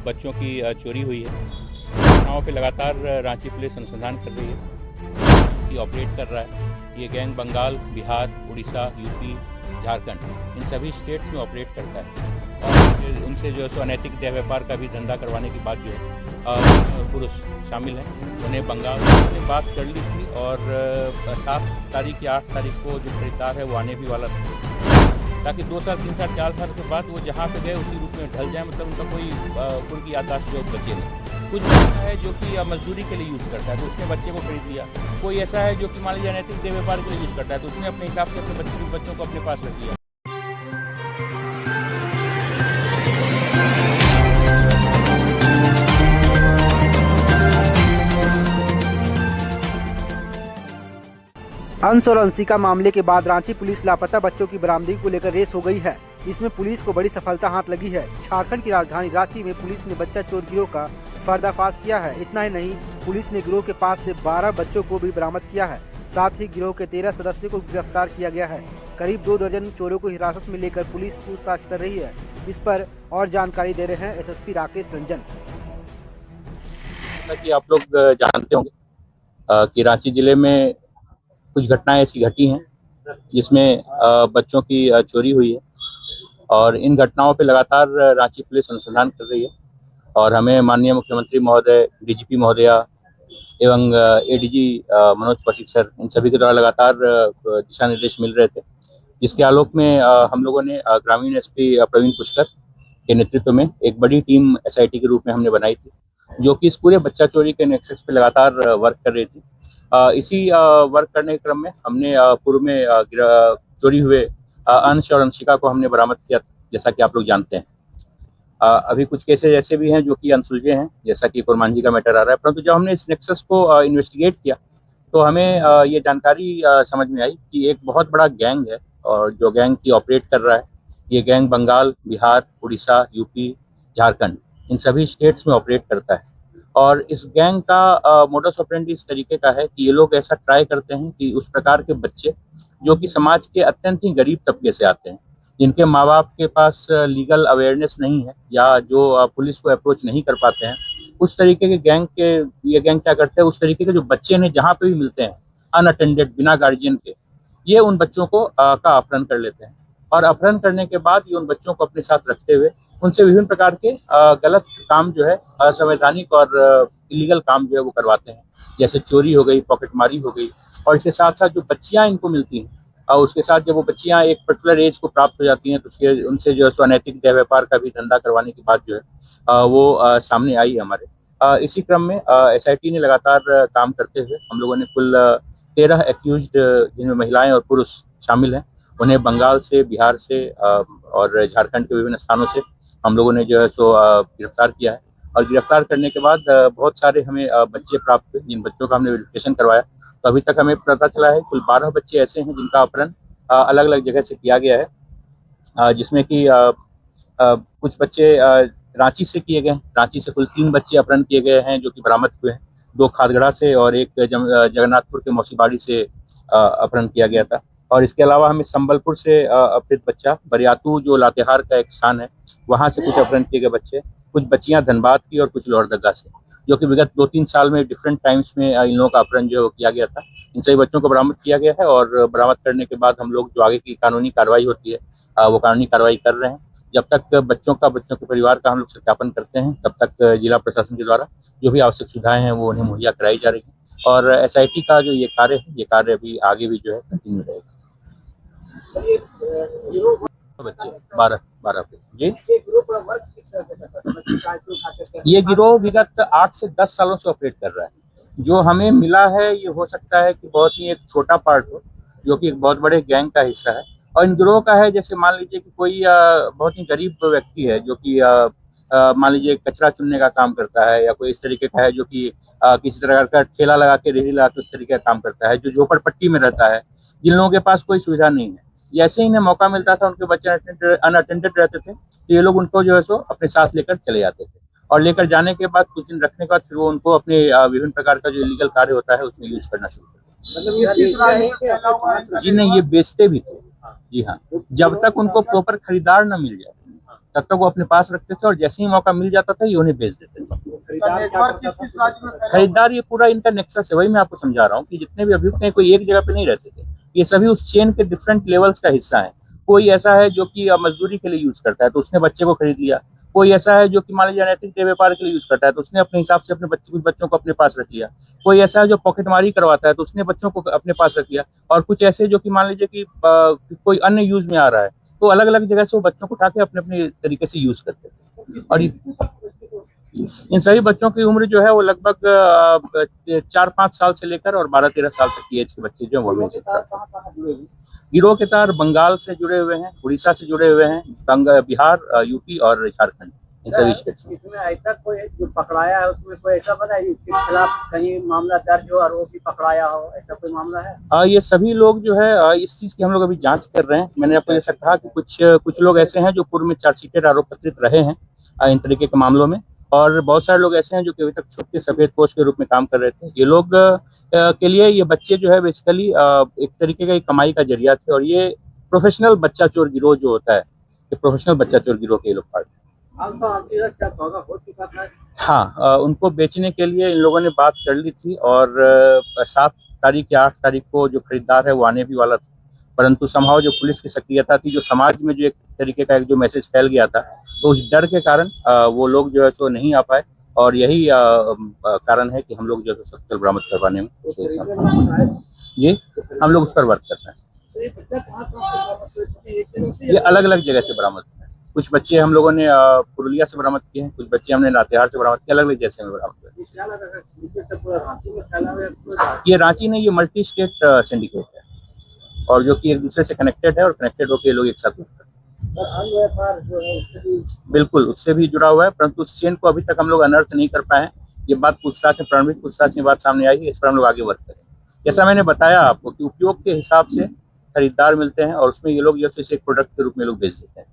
बच्चों की चोरी हुई है। घटनाओं पे लगातार रांची पुलिस अनुसंधान कर रही है, ये ऑपरेट कर रहा है। ये गैंग बंगाल, बिहार, उड़ीसा, यूपी, झारखंड इन सभी स्टेट्स में ऑपरेट करता है और उनसे जो है सो अनैतिक देह व्यापार का भी धंधा करवाने की बात जो है पुरुष शामिल हैं। उन्हें बंगाल से बात कर ली थी और 7 तारीख या 8 तारीख को जो खरीदार है वो आने भी वाला था, ताकि 2 साल 3 साल 4 साल के बाद वो जहाँ पे गए उसी रूप में ढल जाए, मतलब उनका कोई उनकी याददाश्त जो बचे नहीं। कुछ ऐसा है जो कि मजदूरी के लिए यूज़ करता है तो उसने बच्चे को खरीद लिया। कोई ऐसा है जो कि मान लीजिए अनैतिक देह व्यापार के लिए यूज़ करता है तो उसने अपने हिसाब से अपने बच्चों को अपने पास रख लिया। अंश और अंशिका मामले के बाद रांची पुलिस लापता बच्चों की बरामदगी को लेकर रेस हो गई है। इसमें पुलिस को बड़ी सफलता हाथ लगी है। झारखंड की राजधानी रांची में पुलिस ने बच्चा चोर गिरोह का पर्दाफाश किया है। इतना ही नहीं, पुलिस ने गिरोह के पास से 12 बच्चों को भी बरामद किया है। साथ ही गिरोह के 13 सदस्यों को गिरफ्तार किया गया है। करीब 2 दर्जन चोरों को हिरासत में लेकर पुलिस पूछताछ कर रही है। इस पर और जानकारी दे रहे हैं एसएसपी राकेश रंजन। जैसा कि आप लोग जानते होंगे कि रांची जिले में कुछ घटनाएं ऐसी घटी हैं जिसमें बच्चों की चोरी हुई है और इन घटनाओं पे लगातार रांची पुलिस अनुसंधान कर रही है और हमें माननीय मुख्यमंत्री महोदय, डीजीपी महोदया एवं एडीजी मनोज कौशिक सर, इन सभी के द्वारा लगातार दिशा निर्देश मिल रहे थे, जिसके आलोक में हम लोगों ने ग्रामीण एसपी प्रवीण पुष्कर के नेतृत्व में एक बड़ी टीम एसआईटी के रूप में हमने बनाई थी, जो कि इस पूरे बच्चा चोरी के नेक्सस पे लगातार वर्क कर रही थी। इसी वर्क करने के क्रम में हमने पूर्व में चोरी हुए अंश और अंशिका को हमने बरामद किया, जैसा कि आप लोग जानते हैं। अभी कुछ केसेज ऐसे भी हैं जो कि अनसुलझे हैं, जैसा कि कुरमांझी का मैटर आ रहा है, परंतु जब हमने इस नेक्सस को इन्वेस्टिगेट किया तो हमें ये जानकारी समझ में आई कि एक बहुत बड़ा गैंग है और जो गैंग की ऑपरेट कर रहा है, ये गैंग बंगाल, बिहार, उड़ीसा, यूपी, झारखंड इन सभी स्टेट्स में ऑपरेट करता है। और इस गैंग का मोडस ऑपरेंडी इस तरीके का है कि ये लोग ऐसा ट्राई करते हैं कि उस प्रकार के बच्चे जो कि समाज के अत्यंत ही गरीब तबके से आते हैं, जिनके माँ बाप के पास लीगल अवेयरनेस नहीं है या जो पुलिस को अप्रोच नहीं कर पाते हैं, उस तरीके के ये गैंग क्या करते हैं, उस तरीके के जो बच्चे ने जहाँ पे भी मिलते हैं अनअटेंडेड, बिना गार्जियन के, ये उन बच्चों को का अपहरण कर लेते हैं और अपहरण करने के बाद ये उन बच्चों को अपने साथ रखते हुए उनसे विभिन्न प्रकार के गलत काम जो है, असंवैधानिक और इलीगल काम जो है वो करवाते हैं, जैसे चोरी हो गई, पॉकेटमारी हो गई। और इसके साथ साथ जो बच्चियां इनको मिलती हैं और उसके साथ जब वो बच्चियां एक पर्टिकुलर एज को प्राप्त हो जाती हैं तो उसके उनसे जो है सो अनैतिक देह व्यापार का भी धंधा करवाने की बात जो है वो सामने आई है हमारे। इसी क्रम में एसआईटी ने लगातार काम करते हुए हम लोगों ने कुल 13 एक्यूज्ड, जिनमें महिलाएं और पुरुष शामिल हैं, उन्हें बंगाल से, बिहार से और झारखंड के विभिन्न स्थानों से हम लोगों ने जो है सो गिरफ्तार किया है। और गिरफ्तार करने के बाद बहुत सारे हमें बच्चे प्राप्त हुए, जिन बच्चों का हमने वेरिफिकेशन करवाया तो अभी तक हमें पता चला है कुल 12 बच्चे ऐसे हैं जिनका अपहरण अलग अलग जगह से किया गया है, जिसमें कि कुछ बच्चे रांची से किए गए हैं। रांची से कुल 3 बच्चे अपहरण किए गए हैं जो कि बरामद हुए हैं, 2 खादगड़ा से और एक जगन्नाथपुर के मौसीबाड़ी से अपहरण किया गया था। और इसके अलावा हमें संबलपुर से अपहृत बच्चा, बरियातू जो लातेहार का एक स्थान है, वहाँ से कुछ अपहरण किए गए बच्चे, कुछ बच्चियां धनबाद की और कुछ लोहरदगा से, जो कि विगत 2-3 साल में डिफरेंट टाइम्स में इन लोगों का अपहरण जो किया गया था। इन सभी बच्चों को बरामद किया गया है और बरामद करने के बाद हम लोग जो आगे की कानूनी कार्रवाई होती है वो कानूनी कार्रवाई कर रहे हैं। जब तक बच्चों के परिवार का हम लोग सत्यापन करते हैं, तब तक जिला प्रशासन के द्वारा जो भी आवश्यक सुविधाएं हैं वो उन्हें मुहैया कराई जा रही है और एसआईटी का जो ये कार्य है, ये कार्य अभी आगे भी जो है कंटिन्यू रहेगा। बच्चे 12 पे जी, ये गिरोह विगत 8 से 10 सालों से ऑपरेट कर रहा है। जो हमें मिला है ये हो सकता है कि बहुत ही एक छोटा पार्ट हो, जो कि एक बहुत बड़े गैंग का हिस्सा है। और इन गिरोह का है, जैसे मान लीजिए कि कोई बहुत ही गरीब व्यक्ति है जो कि मान लीजिए कचरा चुनने का काम करता है, या कोई इस तरीके का है जो कि किसी तरह का ठेला लगा के, रेहड़ी लगा के उस तरीके का काम करता है, जो झोपड़पट्टी में रहता है, जिन लोगों के पास कोई सुविधा नहीं है। जैसे ही इन्हें मौका मिलता था, उनके बच्चे अनअटेंडेड रहते थे तो ये लोग उनको जो है सो अपने साथ लेकर चले जाते थे और लेकर जाने के बाद कुछ दिन रखने के बाद फिर वो उनको अपने विभिन्न प्रकार का जो इलीगल कार्य होता है उसमें यूज करना शुरू करते। जी नहीं, ये बेचते भी थे। जी हाँ, जब तक उनको प्रॉपर खरीदार न मिल जाए तब तक वो अपने पास रखते थे और जैसे ही मौका मिल जाता था ये उन्हें बेच देते थे। खरीदार ये पूरा इनका नेक्सस है, वही मैं आपको समझा रहा हूँ कि जितने भी अभियुक्त हैं कोई एक जगह पे नहीं रहते थे, ये सभी उस चेन के डिफरेंट लेवल्स का हिस्सा है। कोई ऐसा है जो कि मजदूरी के लिए यूज करता है तो उसने बच्चे को खरीद लिया, कोई ऐसा है जो कि मान लीजिए अनैतिक व्यापार के लिए यूज करता है तो उसने अपने हिसाब से अपने कुछ बच्चों को अपने पास रख लिया, कोई ऐसा है जो पॉकेटमारी करवाता है तो उसने बच्चों को अपने पास रख लिया, और कुछ ऐसे जो कि मान लीजिए कि कोई अन्य यूज में आ रहा है तो अलग अलग जगह से वो बच्चों को उठा के अपने अपने तरीके से यूज करते थे। और इन सभी बच्चों की उम्र जो है वो लगभग 4-5 साल से लेकर और 12-13 साल तक की एज के बच्चे जो वो गिरोह के तार बंगाल से जुड़े हुए हैं, उड़ीसा से जुड़े हुए हैं, बिहार, यूपी और झारखंड, इन सभी स्टेट्स में। इसमें ऐसा कोई जो पकड़ाया है उसमें कोई ऐसा बना है इसके खिलाफ कहीं मामला दर्ज हो, आरोपी पकड़ाया हो, ऐसा कोई मामला है? ये सभी लोग जो है इस चीज की हम लोग अभी जांच कर रहे हैं। मैंने आपको जैसा कहा कि कुछ लोग ऐसे हैं जो पूर्व में चार्जशीटेड आरोप पत्रित रहे हैं इन तरीके के मामलों में, और बहुत सारे लोग ऐसे हैं जो कि अभी तक छोटे सफेद पोस्ट के रूप में काम कर रहे थे। ये लोग के लिए ये बच्चे जो है बेसिकली एक तरीके का कमाई का जरिया थे, और ये प्रोफेशनल बच्चा चोर गिरोह जो होता है, ये प्रोफेशनल बच्चा चोर गिरोह के लोग पार्ट। हाँ, उनको बेचने के लिए इन लोगों ने बात कर ली थी, और 7 तारीख या 8 तारीख को जो खरीदार है वो आने भी वाला था, परंतु समहाउ जो पुलिस की सक्रियता थी, जो समाज में जो एक तरीके का एक जो मैसेज फैल गया था, तो उस डर के कारण वो लोग जो है सो नहीं आ पाए, और यही कारण है कि हम लोग जो है सब बरामद करवाने में जी हम लोग उस पर वर्क कर रहे हैं। ये अलग अलग जगह से बरामद है। कुछ बच्चे हम लोगों ने पुरुलिया से बरामद किए हैं, कुछ बच्चे हमने लातेहार से बरामद किए, अलग अलग जैसे में बरामद किए। ये रांची नहीं, ये मल्टी स्टेट सिंडिकेट है, और जो कि एक दूसरे से कनेक्टेड है, और कनेक्टेड होकर ये लोग एक साथ बिल्कुल उससे भी जुड़ा हुआ है, परंतु उस चेन को अभी तक हम लोग अनर्थ नहीं कर पाए हैं। ये बात पूछताछ में, प्रारंभिक पूछताछ में बात सामने आई है, इस पर हम लोग आगे वर्क करें। जैसा मैंने बताया आपको कि उपयोग के हिसाब से खरीदार मिलते हैं, और उसमें ये लोग जैसे एक प्रोडक्ट के रूप में लोग बेच देते हैं।